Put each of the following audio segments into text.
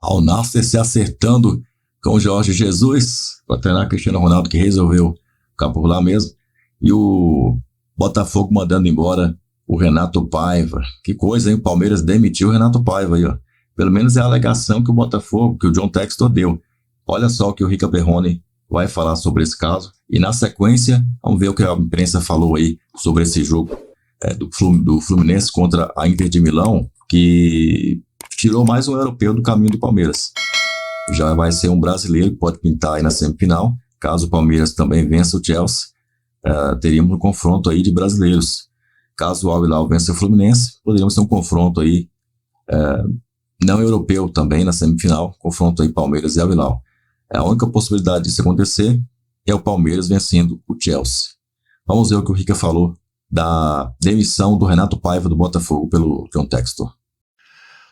Al Nassr se acertando com o Jorge Jesus para treinar Cristiano Ronaldo, que resolveu ficar por lá mesmo. E o Botafogo mandando embora o Renato Paiva. Que coisa, hein? O Palmeiras demitiu o Renato Paiva aí, ó. Pelo menos é a alegação que o Botafogo, que o John Textor deu. Olha só o que o Rica Perrone vai falar sobre esse caso. E na sequência, vamos ver o que a imprensa falou aí sobre esse jogo do Fluminense contra a Inter de Milão, que tirou mais um europeu do caminho do Palmeiras. Já vai ser um brasileiro que pode pintar aí na semifinal. Caso o Palmeiras também vença o Chelsea, teríamos um confronto aí de brasileiros. Caso o Al Hilal vença o Fluminense, poderíamos ter um confronto aí não europeu também na semifinal, confronto aí Palmeiras e Al Hilal. A única possibilidade disso acontecer é o Palmeiras vencendo o Chelsea. Vamos ver o que o Rica falou da demissão do Renato Paiva do Botafogo pelo John Textor.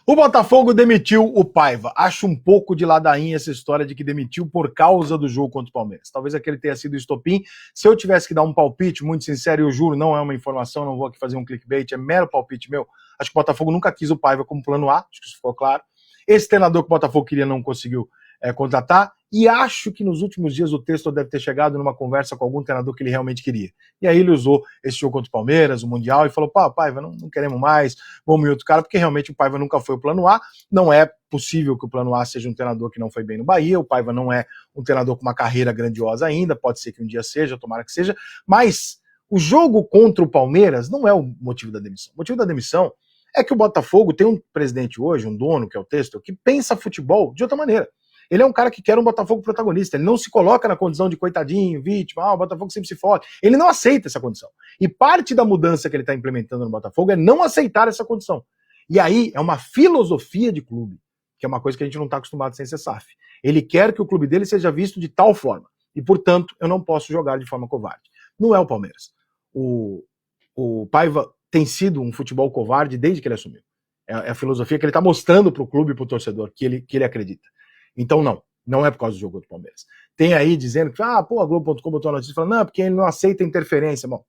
O Botafogo demitiu o Paiva. Acho um pouco de ladainha essa história de que demitiu por causa do jogo contra o Palmeiras. Talvez aquele tenha sido o estopim. Se eu tivesse que dar um palpite, muito sincero, eu juro, não é uma informação, não vou aqui fazer um clickbait, é mero palpite meu. Acho que o Botafogo nunca quis o Paiva como plano A, acho que isso ficou claro. Esse treinador que o Botafogo queria não conseguiu contratar, e acho que nos últimos dias o Textor deve ter chegado numa conversa com algum treinador que ele realmente queria. E aí ele usou esse jogo contra o Palmeiras, o Mundial, e falou, Paiva, não queremos mais, vamos em outro cara, porque realmente o Paiva nunca foi o plano A, não é possível que o plano A seja um treinador que não foi bem no Bahia, o Paiva não é um treinador com uma carreira grandiosa ainda, pode ser que um dia seja, tomara que seja, mas o jogo contra o Palmeiras não é o motivo da demissão. O motivo da demissão é que o Botafogo tem um presidente hoje, um dono, que é o Textor, que pensa futebol de outra maneira. Ele é um cara que quer um Botafogo protagonista, ele não se coloca na condição de coitadinho, vítima, o Botafogo sempre se fode. Ele não aceita essa condição. E parte da mudança que ele está implementando no Botafogo é não aceitar essa condição. E aí é uma filosofia de clube, que é uma coisa que a gente não está acostumado sem ser SAF. Ele quer que o clube dele seja visto de tal forma. E, portanto, eu não posso jogar de forma covarde. Não é o Palmeiras. O Paiva tem sido um futebol covarde desde que ele assumiu. É a filosofia que ele está mostrando para o clube e para o torcedor, que ele acredita. Então não é por causa do jogo do Palmeiras. Tem aí dizendo que, a Globo.com botou a notícia falando, não, porque ele não aceita interferência. Bom,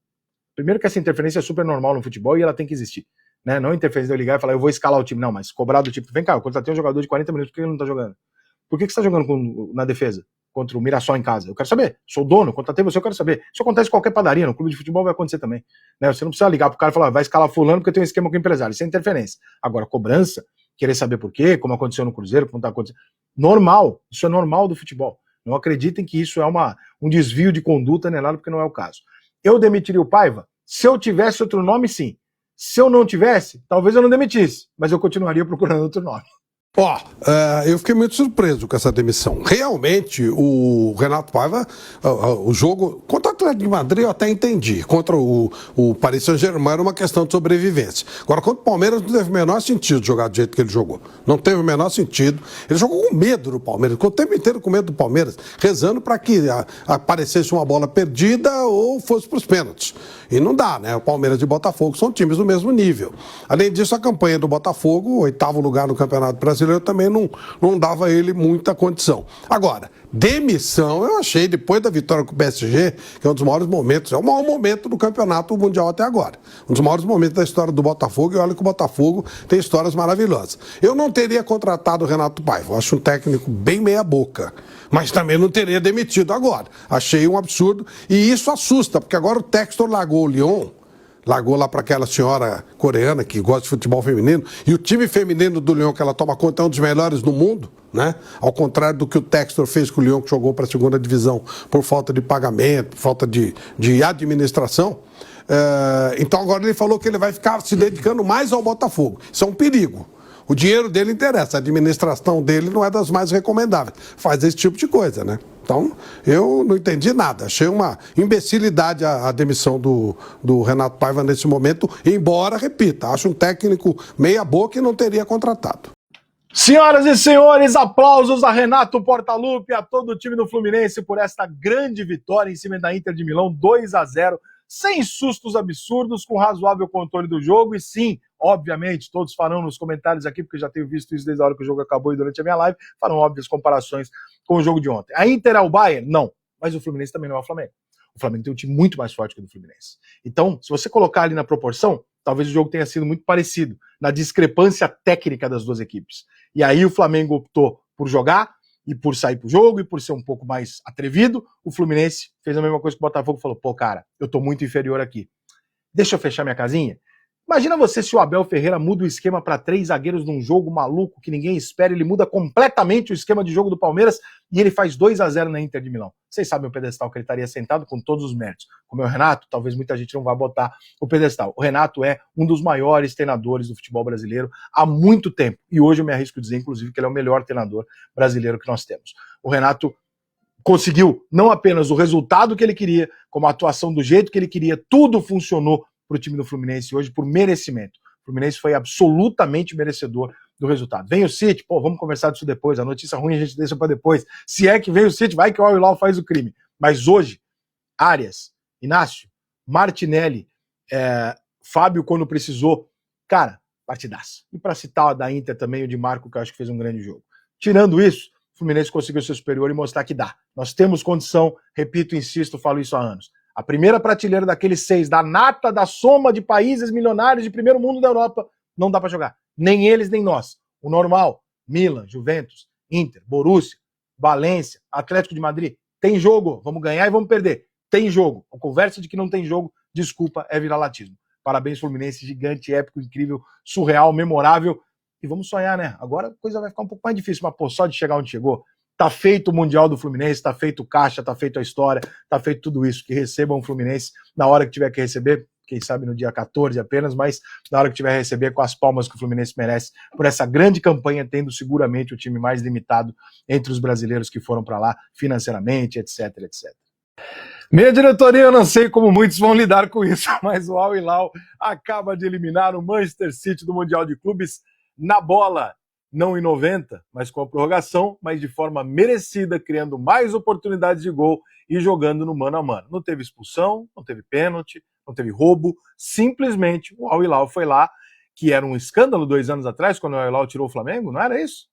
primeiro que essa interferência é super normal no futebol e ela tem que existir. Né? Não interferência de eu ligar e falar, eu vou escalar o time. Não, mas cobrar do tipo, vem cá, eu contratei um jogador de 40 minutos, por que ele não tá jogando? Por que você tá jogando na defesa? Contra o Mirassol em casa? Eu quero saber. Sou dono, contratei você, eu quero saber. Isso acontece em qualquer padaria, no clube de futebol vai acontecer também. Né? Você não precisa ligar pro cara e falar, vai escalar fulano porque tem um esquema com o empresário. Isso é interferência. Agora, cobrança, querer saber por quê, como aconteceu no Cruzeiro, como tá acontecendo. Normal, isso é normal do futebol. Não acreditem que isso é um desvio de conduta, nem nada, porque não é o caso. Eu demitiria o Paiva? Se eu tivesse outro nome, sim. Se eu não tivesse, talvez eu não demitisse, mas eu continuaria procurando outro nome. Eu fiquei muito surpreso com essa demissão. Realmente, o Renato Paiva, o jogo contra o Atlético de Madrid eu até entendi. Contra o Paris Saint-Germain era uma questão de sobrevivência. Agora, contra o Palmeiras não teve o menor sentido jogar do jeito que ele jogou. Não teve o menor sentido. Ele jogou com medo do Palmeiras, ficou o tempo inteiro com medo do Palmeiras, rezando para que aparecesse uma bola perdida ou fosse para os pênaltis. E não dá, né? O Palmeiras e o Botafogo são times do mesmo nível. Além disso, a campanha do Botafogo, 8º lugar no Campeonato Brasileiro, também não dava a ele muita condição. Agora, demissão, eu achei, depois da vitória com o PSG, que é um dos maiores momentos, é o maior momento do Campeonato Mundial até agora. Um dos maiores momentos da história do Botafogo, e olha que o Botafogo tem histórias maravilhosas. Eu não teria contratado o Renato Paiva, eu acho um técnico bem meia boca. Mas também não teria demitido agora. Achei um absurdo. E isso assusta, porque agora o Textor largou o Lyon, largou lá para aquela senhora coreana que gosta de futebol feminino, e o time feminino do Lyon que ela toma conta é um dos melhores do mundo, né? Ao contrário do que o Textor fez com o Lyon, que jogou para a segunda divisão por falta de pagamento, por falta de administração. Então agora ele falou que ele vai ficar se dedicando mais ao Botafogo. Isso é um perigo. O dinheiro dele interessa, a administração dele não é das mais recomendáveis. Faz esse tipo de coisa, né? Então, eu não entendi nada. Achei uma imbecilidade a demissão do Renato Paiva nesse momento, embora, repita, acho um técnico meia boca e não teria contratado. Senhoras e senhores, aplausos a Renato Portaluppi, a todo o time do Fluminense por esta grande vitória em cima da Inter de Milão, 2-0, sem sustos absurdos, com razoável controle do jogo. E sim, obviamente, todos farão nos comentários aqui, porque já tenho visto isso desde a hora que o jogo acabou e durante a minha live, farão óbvias comparações com o jogo de ontem. A Inter é o Bayern? Não. Mas o Fluminense também não é o Flamengo. O Flamengo tem um time muito mais forte que o do Fluminense. Então, se você colocar ali na proporção, talvez o jogo tenha sido muito parecido, na discrepância técnica das duas equipes. E aí o Flamengo optou por jogar, e por sair pro jogo, e por ser um pouco mais atrevido. O Fluminense fez a mesma coisa que o Botafogo, falou, pô, cara, eu tô muito inferior aqui. Deixa eu fechar minha casinha? Imagina você se o Abel Ferreira muda o esquema para 3 zagueiros num jogo maluco que ninguém espera, ele muda completamente o esquema de jogo do Palmeiras e ele faz 2-0 na Inter de Milão. Vocês sabem o pedestal que ele estaria sentado com todos os méritos. Como é o Renato, talvez muita gente não vá botar o pedestal. O Renato é um dos maiores treinadores do futebol brasileiro há muito tempo. E hoje eu me arrisco a dizer, inclusive, que ele é o melhor treinador brasileiro que nós temos. O Renato conseguiu não apenas o resultado que ele queria, como a atuação do jeito que ele queria, tudo funcionou para o time do Fluminense hoje por merecimento. O Fluminense foi absolutamente merecedor do resultado. Vem o City, pô, vamos conversar disso depois, a notícia ruim a gente deixa para depois. Se é que vem o City, vai que o Al-Hilal faz o crime. Mas hoje, Arias, Inácio, Martinelli, Fábio quando precisou, cara, partidaço. E para citar da Inter também, o Di Marco, que eu acho que fez um grande jogo. Tirando isso, o Fluminense conseguiu ser superior e mostrar que dá. Nós temos condição, repito, insisto, falo isso há anos. A primeira prateleira daqueles 6, da nata, da soma de países milionários de primeiro mundo da Europa, não dá para jogar. Nem eles, nem nós. O normal, Milan, Juventus, Inter, Borussia, Valência, Atlético de Madrid, tem jogo, vamos ganhar e vamos perder. Tem jogo. A conversa de que não tem jogo, desculpa, é viralatismo. Parabéns, Fluminense, gigante, épico, incrível, surreal, memorável. E vamos sonhar, né? Agora a coisa vai ficar um pouco mais difícil, mas pô, só de chegar onde chegou, tá feito o Mundial do Fluminense, tá feito o caixa, tá feito a história, tá feito tudo isso. Que recebam o Fluminense na hora que tiver que receber, quem sabe no dia 14 apenas, mas na hora que tiver que receber com as palmas que o Fluminense merece por essa grande campanha, tendo seguramente o time mais limitado entre os brasileiros que foram para lá financeiramente, etc, etc. Minha diretoria, eu não sei como muitos vão lidar com isso, mas o Al-Hilal acaba de eliminar o Manchester City do Mundial de Clubes na bola. Não em 90, mas com a prorrogação, mas de forma merecida, criando mais oportunidades de gol e jogando no mano a mano. Não teve expulsão, não teve pênalti, não teve roubo, simplesmente o Al-Hilal foi lá, que era um escândalo 2 anos atrás, quando o Al-Hilal tirou o Flamengo, não era isso?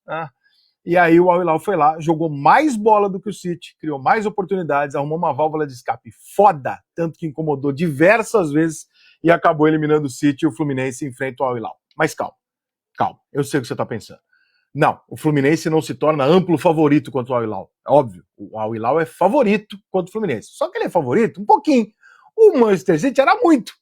E aí o Al-Hilal foi lá, jogou mais bola do que o City, criou mais oportunidades, arrumou uma válvula de escape foda, tanto que incomodou diversas vezes e acabou eliminando o City e o Fluminense enfrenta o Al-Hilal. Mas calma, eu sei o que você está pensando. Não, o Fluminense não se torna amplo favorito contra o Al-Hilal. É óbvio, o Al-Hilal é favorito contra o Fluminense. Só que ele é favorito um pouquinho. O Manchester City era muito.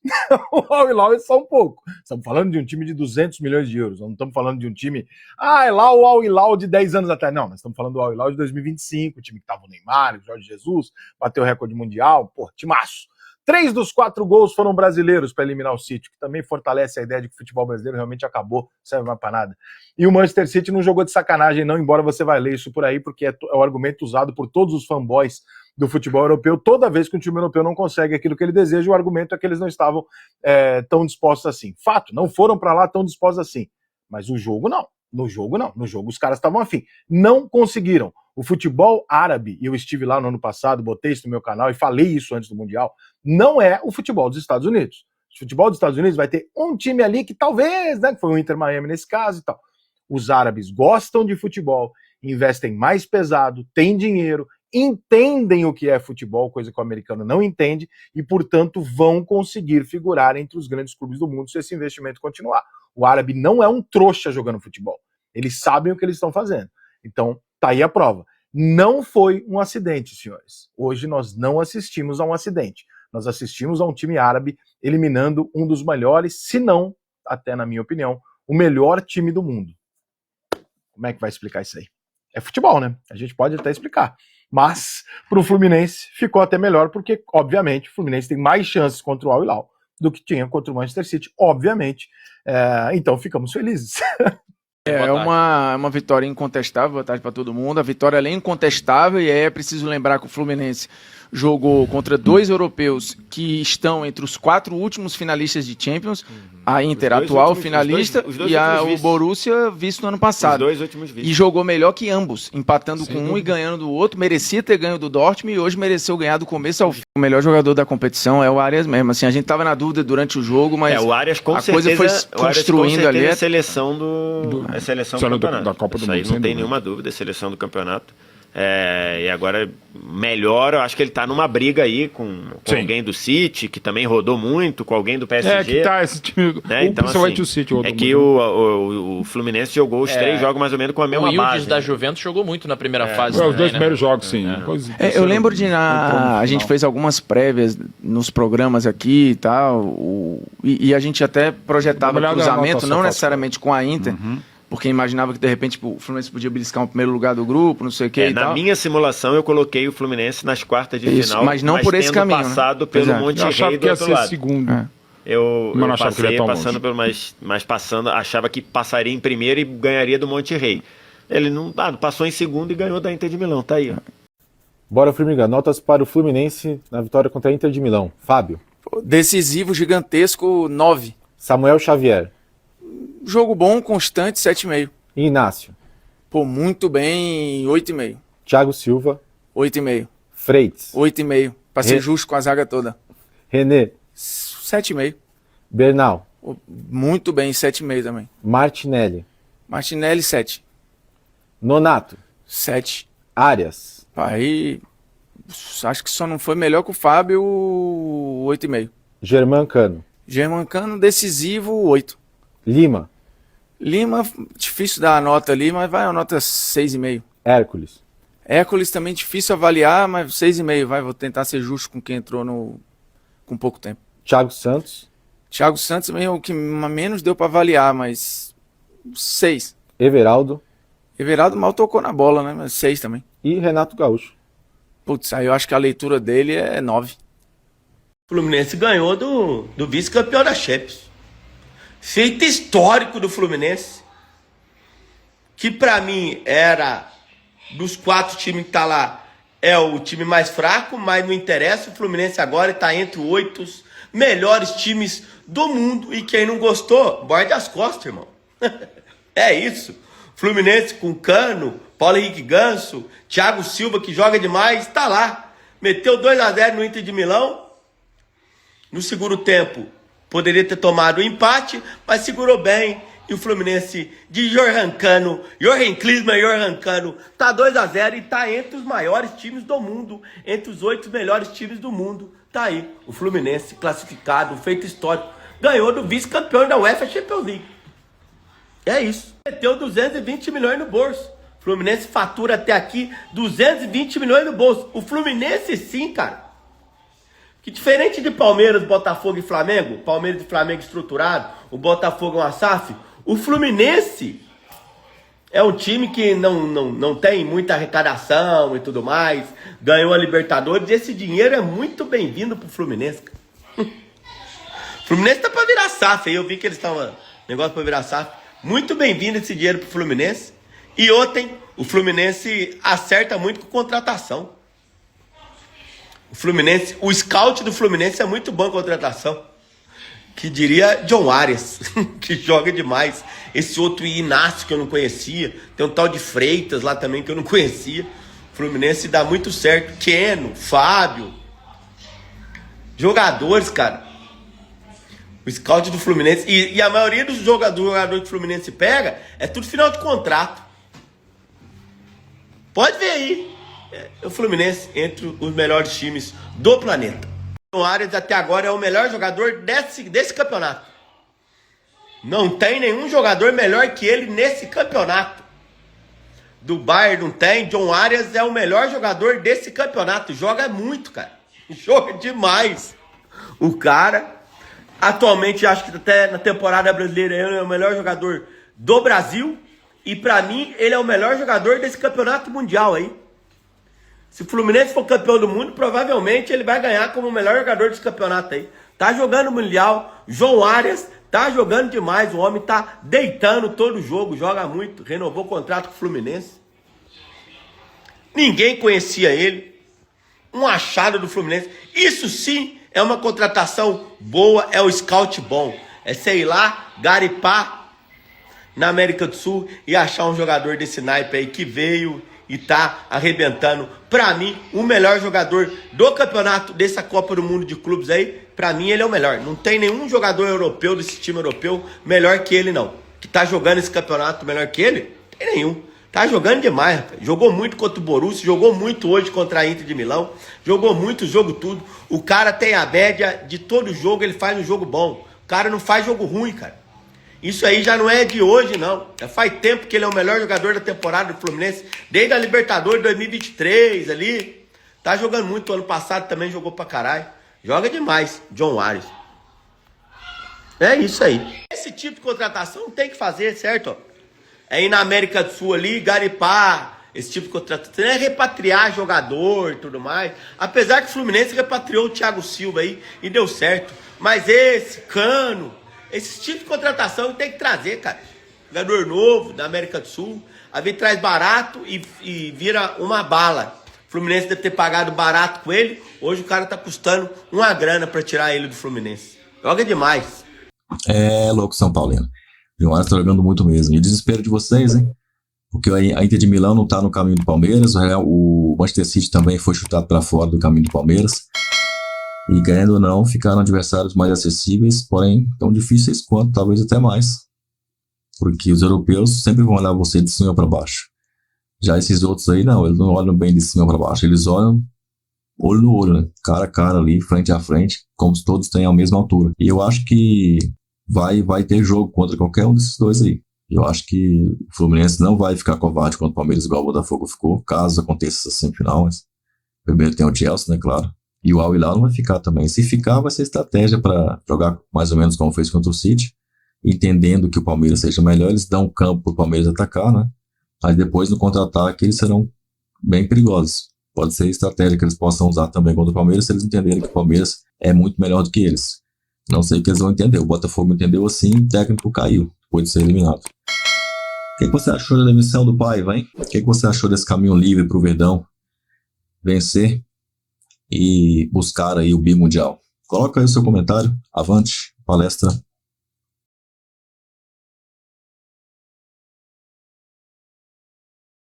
O Al-Hilal é só um pouco. Estamos falando de um time de 200 milhões de euros. Não estamos falando de um time... é lá o Al-Hilal de 10 anos atrás. Não, nós estamos falando do Al-Hilal de 2025, o time que estava o Neymar, o Jorge Jesus, bateu o recorde mundial. Pô, timaço. 3 dos 4 gols foram brasileiros para eliminar o City, que também fortalece a ideia de que o futebol brasileiro realmente acabou, não serve mais para nada. E o Manchester City não jogou de sacanagem não, embora você vai ler isso por aí, porque é o argumento usado por todos os fanboys do futebol europeu. Toda vez que um time europeu não consegue aquilo que ele deseja, o argumento é que eles não estavam tão dispostos assim. Fato, não foram para lá tão dispostos assim. Mas o jogo não. No jogo não. No jogo os caras estavam afim. Não conseguiram. O futebol árabe, e eu estive lá no ano passado, botei isso no meu canal e falei isso antes do Mundial, não é o futebol dos Estados Unidos. O futebol dos Estados Unidos vai ter um time ali que talvez, né, que foi o Inter Miami nesse caso e tal. Os árabes gostam de futebol, investem mais pesado, têm dinheiro, entendem o que é futebol, coisa que o americano não entende, e, portanto, vão conseguir figurar entre os grandes clubes do mundo se esse investimento continuar. O árabe não é um trouxa jogando futebol. Eles sabem o que eles estão fazendo. Então, tá aí a prova. Não foi um acidente, senhores. Hoje nós não assistimos a um acidente. Nós assistimos a um time árabe eliminando um dos melhores, se não, até na minha opinião, o melhor time do mundo. Como é que vai explicar isso aí? É futebol, né? A gente pode até explicar. Mas, para o Fluminense, ficou até melhor, porque, obviamente, o Fluminense tem mais chances contra o Al-Hilal do que tinha contra o Manchester City, obviamente. Então, ficamos felizes. É uma vitória incontestável, boa tarde para todo mundo. A vitória é incontestável e é preciso lembrar que o Fluminense jogou contra 2 europeus que estão entre os 4 últimos finalistas de Champions. A Inter, atual últimos, finalista, o Borussia, vice no ano passado. Os 2 últimos vice. E jogou melhor que ambos, empatando com um e ganhando do outro. Merecia ter ganho do Dortmund e hoje mereceu ganhar do começo ao fim. O melhor jogador da competição é o Arias mesmo. Assim, a gente estava na dúvida durante o jogo, mas o Arias, com a certeza, coisa foi construindo ali. A seleção do campeonato. Da Copa do Mundo. Isso aí não tem nenhuma dúvida, a seleção do campeonato. E agora melhor, eu acho que ele tá numa briga aí com alguém do City, que também rodou muito, com alguém do PSG. Que tá esse time, né? Então, principalmente assim, o City rodou que muito. o Fluminense jogou os 3 jogos mais ou menos com a mesma base. O Yildiz da Juventus jogou muito na primeira fase. Os 2 primeiros jogos, sim. Eu lembro de a gente fez algumas prévias nos programas aqui e tal, e a gente até projetava cruzamento, não necessariamente com a Inter, porque imaginava que de repente o Fluminense podia beliscar um primeiro lugar do grupo, não sei o que e tal. Na minha simulação eu coloquei o Fluminense nas quartas de final, mas não por esse caminho, passado pelo Monte Rei do outro lado. Segundo. Eu passei passando pelo, mas passando, achava que passaria em primeiro e ganharia do Monte Rei. Ele não passou em segundo e ganhou da Inter de Milão, tá aí. Ó. Bora, Formiga, notas para o Fluminense na vitória contra a Inter de Milão. Fábio. Decisivo, gigantesco, 9. Samuel Xavier. Jogo bom, constante, 7,5. Inácio. Muito bem, 8,5. Thiago Silva. 8,5. Freitas. 8,5. Pra ser justo com a zaga toda. René. 7,5. Bernal. Muito bem, 7,5 também. Martinelli. Martinelli, 7. Nonato. 7. Arias. Aí, acho que só não foi melhor que o Fábio, 8,5. Germancano. Germancano, decisivo, 8. Lima. Lima, difícil dar a nota ali, mas vai a nota 6,5. Hércules. Hércules também difícil avaliar, mas 6,5. Vou tentar ser justo com quem entrou com pouco tempo. Thiago Santos. Thiago Santos também é o que menos deu para avaliar, mas 6. Everaldo. Everaldo mal tocou na bola, né? Mas 6 também. E Renato Gaúcho. Putz, aí eu acho que a leitura dele é 9. O Fluminense ganhou do vice-campeão da Champions. Feito histórico do Fluminense. Que pra mim era, dos 4 times que tá lá, é o time mais fraco, mas não interessa. O Fluminense agora está entre os 8 melhores times do mundo. E quem não gostou, morde as costas, irmão. É isso. Fluminense com Cano, Paulo Henrique Ganso, Thiago Silva, que joga demais, tá lá. Meteu 2-0 no Inter de Milão. No segundo tempo, poderia ter tomado o empate, mas segurou bem. E o Fluminense de Johan Klinsmann e Johan Cano, tá 2-0 e tá entre os maiores times do mundo, entre os 8 melhores times do mundo. Tá aí, o Fluminense classificado, feito histórico, ganhou do vice-campeão da UEFA Champions League. É isso. Meteu 220 milhões no bolso. O Fluminense fatura até aqui 220 milhões no bolso. O Fluminense sim, cara. Que diferente de Palmeiras, Botafogo e Flamengo, Palmeiras e Flamengo estruturado, o Botafogo é uma SAF, o Fluminense é um time que não tem muita arrecadação e tudo mais, ganhou a Libertadores, e esse dinheiro é muito bem-vindo pro Fluminense. O Fluminense tá pra virar SAF, aí eu vi que eles estavam, negócio pra virar SAF, muito bem-vindo esse dinheiro pro Fluminense, e ontem o Fluminense acerta muito com contratação. O Fluminense, o scout do Fluminense é muito bom em contratação. Que diria John Arias, que joga demais. Esse outro Inácio que eu não conhecia. Tem um tal de Freitas lá também que eu não conhecia. O Fluminense dá muito certo. Keno, Fábio. Jogadores, cara. O scout do Fluminense. E a maioria dos jogadores que o Fluminense pega é tudo final de contrato. Pode ver aí. O Fluminense entre os melhores times do planeta. O Arias até agora é o melhor jogador desse campeonato. Não tem nenhum jogador melhor que ele nesse campeonato. Do Bayern não tem. John Arias é o melhor jogador desse campeonato. Joga muito, cara. Joga demais. O cara, atualmente, acho que até na temporada brasileira, ele é o melhor jogador do Brasil. E pra mim, ele é o melhor jogador desse campeonato mundial aí. Se o Fluminense for campeão do mundo, provavelmente ele vai ganhar como o melhor jogador desse campeonato aí. Tá jogando Mundial, João Arias tá jogando demais, o homem tá deitando todo o jogo, joga muito, renovou o contrato com o Fluminense. Ninguém conhecia ele, um achado do Fluminense. Isso sim é uma contratação boa, é o scout bom. É você ir lá, garipar na América do Sul e achar um jogador desse naipe aí que veio e tá arrebentando. Pra mim, o melhor jogador do campeonato, dessa Copa do Mundo de clubes aí, pra mim ele é o melhor. Não tem nenhum jogador europeu, desse time europeu, melhor que ele não. Que tá jogando esse campeonato melhor que ele? Tem nenhum. Tá jogando demais, rapaz. Jogou muito contra o Borussia, jogou muito hoje contra a Inter de Milão, jogou muito o jogo tudo. O cara tem a média de todo jogo, ele faz um jogo bom. O cara não faz jogo ruim, cara. Isso aí já não é de hoje, não. Já faz tempo que ele é o melhor jogador da temporada do Fluminense, desde a Libertadores 2023 ali. Tá jogando muito, ano passado também jogou pra caralho. Joga demais, John Arias. É isso aí. Esse tipo de contratação tem que fazer, certo? É ir na América do Sul ali, garipar, esse tipo de contratação. Não é repatriar jogador e tudo mais. Apesar que o Fluminense repatriou o Thiago Silva aí e deu certo. Mas esse, Cano, esse tipo de contratação tem que trazer, cara. Jogador novo da América do Sul. Aí vem, traz barato e vira uma bala. O Fluminense deve ter pagado barato com ele. Hoje o cara tá custando uma grana pra tirar ele do Fluminense. Joga demais. É louco, São Paulino. O João tá jogando muito mesmo. E o desespero de vocês, hein? Porque a Inter de Milão não tá no caminho do Palmeiras. O Manchester City também foi chutado para fora do caminho do Palmeiras. E ganhando ou não, ficaram adversários mais acessíveis, porém tão difíceis quanto, talvez até mais. Porque os europeus sempre vão olhar você de cima para baixo. Já esses outros aí, não, eles não olham bem de cima para baixo. Eles olham olho no olho, né? Cara a cara ali, frente a frente, como se todos tenham a mesma altura. E eu acho que vai ter jogo contra qualquer um desses dois aí. Eu acho que o Fluminense não vai ficar covarde contra o Palmeiras igual o Botafogo ficou, caso aconteça essa semifinal. Mas primeiro tem o Chelsea, né, claro. E o Al Hilal não vai ficar também. Se ficar, vai ser estratégia para jogar mais ou menos como fez contra o City, entendendo que o Palmeiras seja melhor, eles dão campo para o Palmeiras atacar, né? Aí depois no contra-ataque eles serão bem perigosos. Pode ser estratégia que eles possam usar também contra o Palmeiras, se eles entenderem que o Palmeiras é muito melhor do que eles. Não sei o que eles vão entender. O Botafogo entendeu assim, o técnico caiu, depois de ser eliminado. O que você achou da demissão do Paiva, hein? O que você achou desse caminho livre para o Verdão vencer e buscar aí o bimundial? Coloca aí o seu comentário. Avante, palestra.